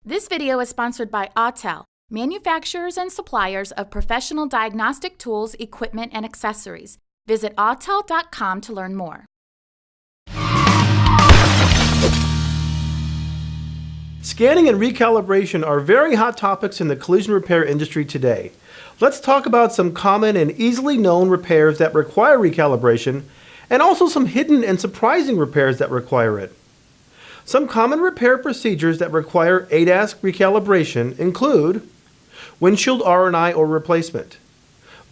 This video is sponsored by Autel, manufacturers and suppliers of professional diagnostic tools, equipment, and accessories. Visit autel.com to learn more. Scanning and recalibration are very hot topics in the collision repair industry today. Let's talk about some common and easily known repairs that require recalibration, and also some hidden and surprising repairs that require it. Some common repair procedures that require ADAS recalibration include windshield R&I or replacement,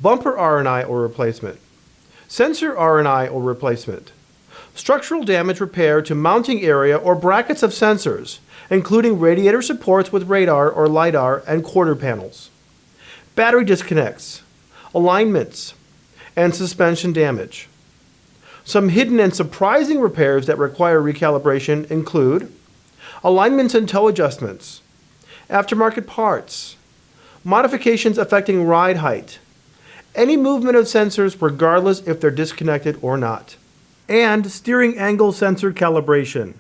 bumper R&I or replacement, sensor R&I or replacement, structural damage repair to mounting area or brackets of sensors, including radiator supports with radar or LiDAR and quarter panels, battery disconnects, alignments, and suspension damage. Some hidden and surprising repairs that require recalibration include alignments and toe adjustments, aftermarket parts, modifications affecting ride height, any movement of sensors regardless if they're disconnected or not, and steering angle sensor calibration.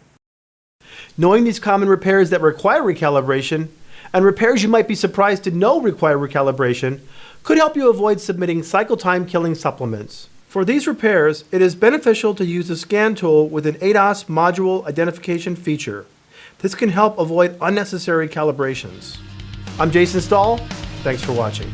Knowing these common repairs that require recalibration and repairs you might be surprised to know require recalibration could help you avoid submitting cycle time killing supplements. For these repairs, it is beneficial to use a scan tool with an ADAS module identification feature. This can help avoid unnecessary calibrations. I'm Jason Stahl. Thanks for watching.